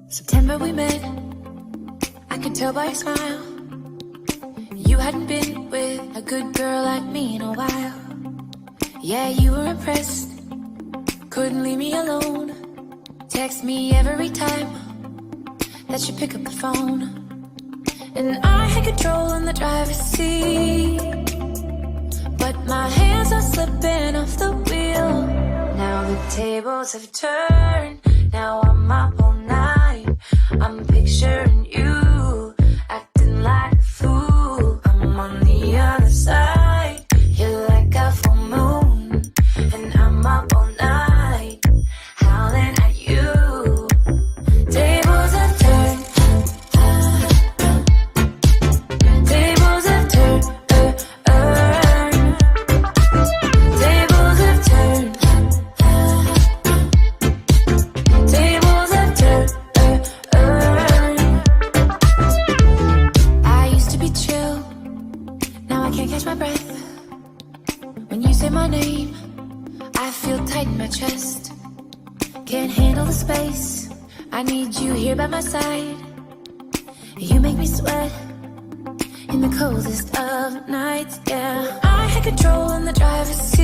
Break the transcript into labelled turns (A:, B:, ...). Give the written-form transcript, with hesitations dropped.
A: September we met, I could tell by your smile. You hadn't been with a good girl like me in a while. Yeah, you were impressed, couldn't leave me alone. Text me every time that you pick up the phone. And I had control in the driver's seat, but my hands are slipping off the wheel. Now the tables have turned, now I'm up all night. I'm picturing you, acting like a fool. I'm on the other side, you're like a full moon, and I'm up all night, howling at you. Tables have turned, tables have turned, tables have turned, tables have turned. I used to be chill, now I can't catch my breath. When you say my name, I feel tight in my chest. Can't handle the space, I need you here by my side. You make me sweat in the coldest of nights, yeah. I had control in the driver's seat,